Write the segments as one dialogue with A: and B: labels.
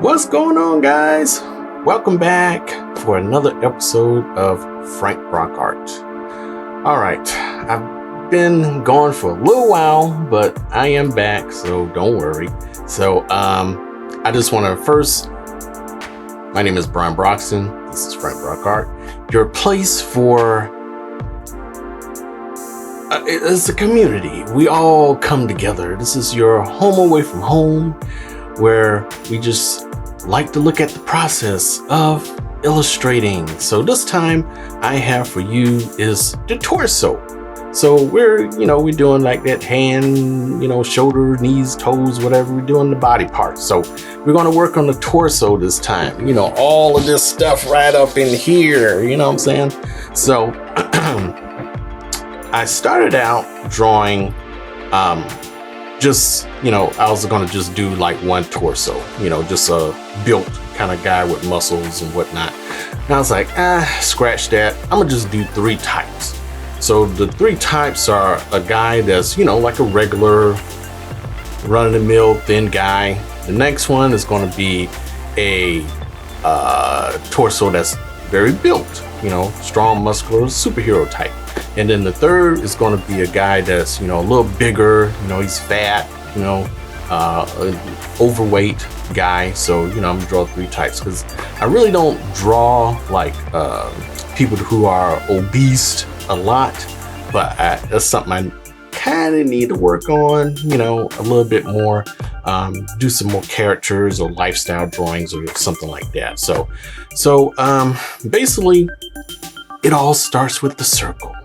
A: What's going on, guys? Welcome back for another episode of Frankbrox Art. All right, I've been gone for a little while, but I am back, so don't worry. So I just want to first, my name is BrianFBroxton. This is Frankbrox Art, your place for it's a community. We all come together. This is your home away from home, where we just like to look at the process of illustrating. So this time I have for you is the torso. So we're doing like that hand, shoulder, knees, toes, whatever. We're doing the body parts. So we're going to work on the torso this time. All of this stuff right up in here. You know what I'm saying? So I started out drawing I was gonna just do like one torso, just a built kind of guy with muscles and whatnot. And I was like, scratch that. I'm gonna just do 3 types. So the 3 types are a guy that's, like a regular run-of-the-mill thin guy. The next one is gonna be a torso that's very built, strong, muscular, superhero type. And then the third is going to be a guy that's, a little bigger, he's fat, overweight guy. So, I'm gonna draw 3 types because I really don't draw like people who are obese a lot, but that's something I kind of need to work on, a little bit more, do some more characters or lifestyle drawings or something like that. So basically it all starts with the circle.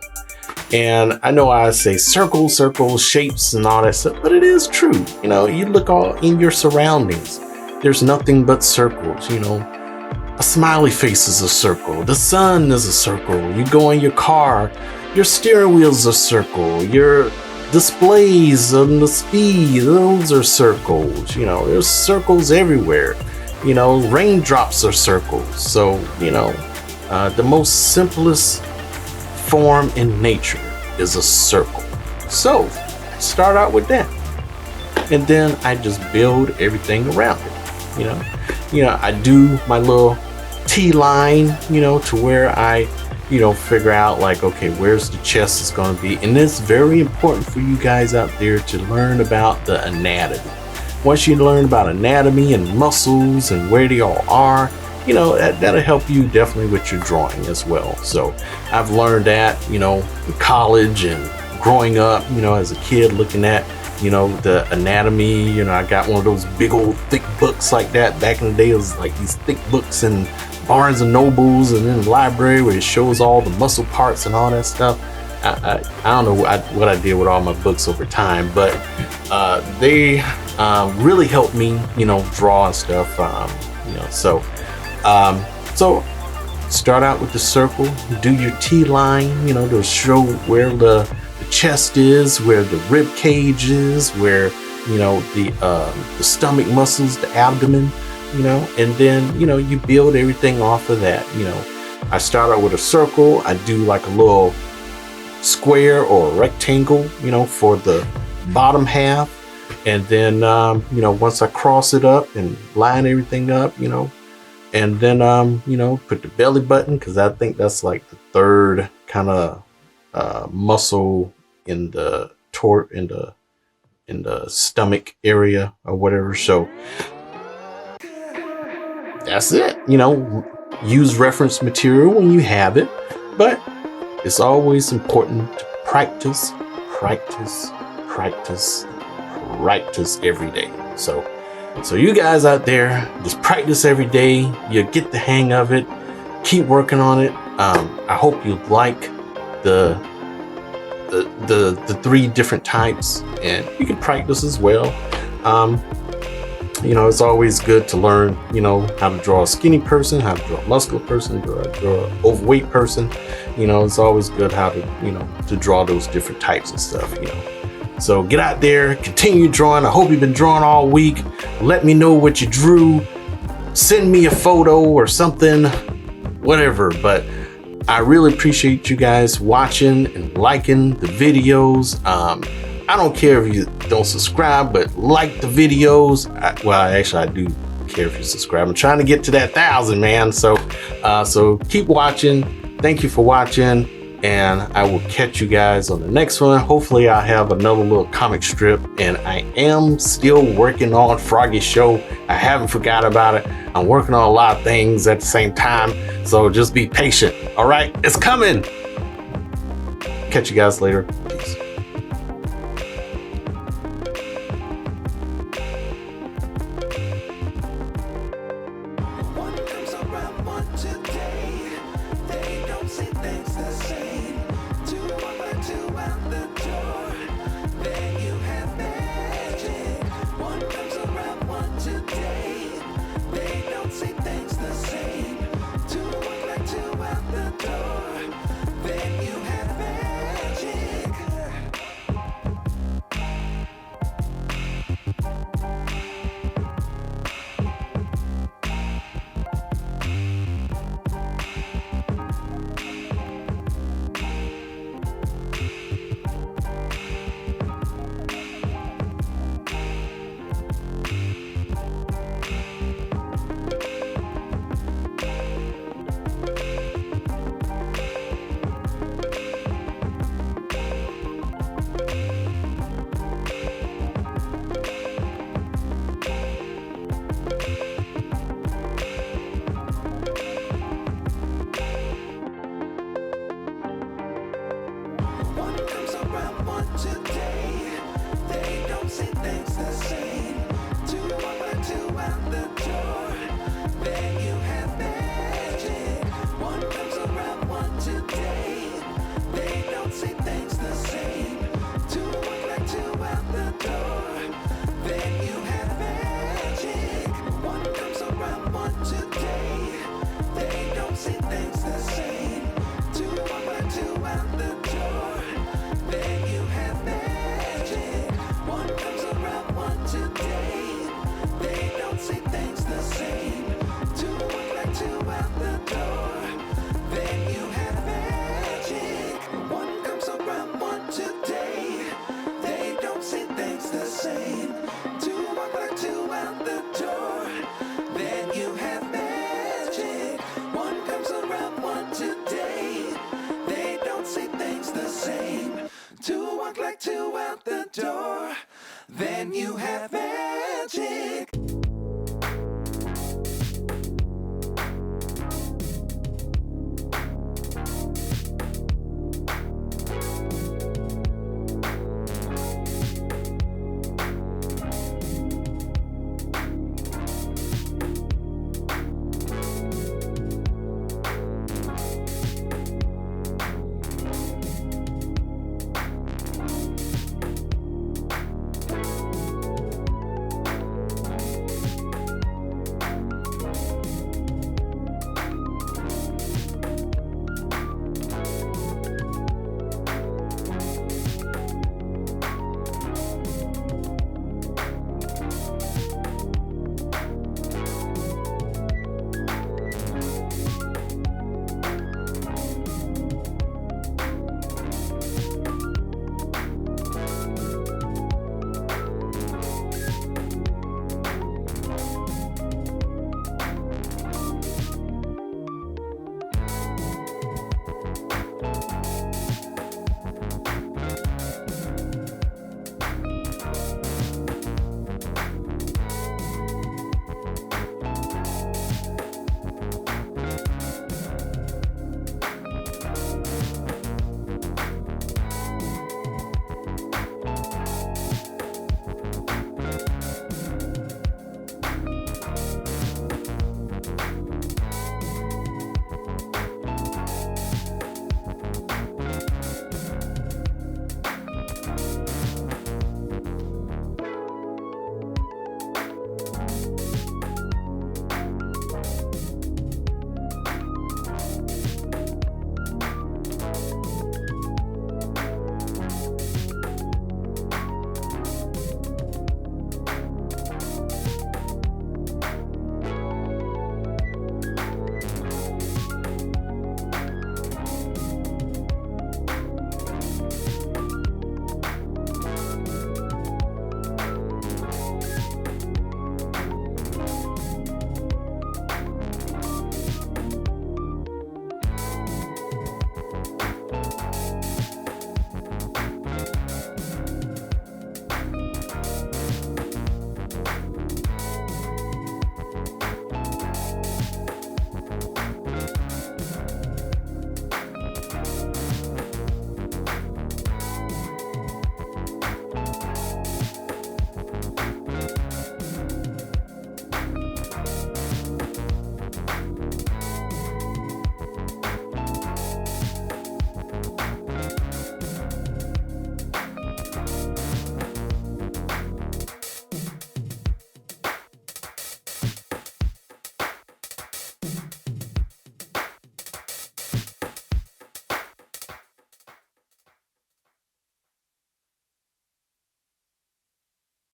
A: And I know I say circles, shapes and all that stuff, but it is true. You look all in your surroundings, there's nothing but circles. A smiley face is a circle. The sun is a circle. You go in your car, your steering wheel's a circle. Your displays and the speed, those are circles. There's circles everywhere. Raindrops are circles. So, the most simplest form in nature is a circle. So start out with that, and then I just build everything around it. I do my little T line, to where I figure out like, okay, where's the chest is going to be. And it's very important for you guys out there to learn about the anatomy. Once you learn about anatomy and muscles and where they all are, that'll help you definitely with your drawing as well. So I've learned that, in college and growing up, as a kid, looking at, the anatomy. I got one of those big old thick books like that. Back in the day, it was like these thick books in Barnes and Nobles and in the library where it shows all the muscle parts and all that stuff. I don't know what I did with all my books over time, but they really helped me, draw and stuff. So start out with the circle, do your T line, to show where the chest is, where the rib cage is, where, the stomach muscles, the abdomen, and then, you build everything off of that. I start out with a circle. I do like a little square or a rectangle, for the bottom half. And then, once I cross it up and line everything up, and then, put the belly button, because I think that's like the third kind of muscle in the in the stomach area or whatever. So that's it. Use reference material when you have it, but it's always important to practice every day. So you guys out there, just practice every day. You'll get the hang of it. Keep working on it. I hope you like the 3 different types, and you can practice as well. It's always good to learn, how to draw a skinny person, how to draw a muscular person, draw an overweight person. It's always good how to draw those different types and stuff, So get out there, continue drawing. I hope you've been drawing all week. Let me know what you drew. Send me a photo or something, whatever. But I really appreciate you guys watching and liking the videos. I don't care if you don't subscribe, but like the videos. I do don't care if you subscribe. I'm trying to get to that 1,000, man. So keep watching. Thank you for watching. And I will catch you guys on the next one. Hopefully I'll have another little comic strip, and I am still working on Froggy's show. I haven't forgot about it. I'm working on a lot of things at the same time, so just be patient. All right, it's coming. Catch you guys later. Peace. Today, they don't see things the same. 2 1 by 2 out the door. Then you have magic. One comes around, one today. They don't see things the same. 2 1 by 2 out the door. Then you have magic. One comes around, one today.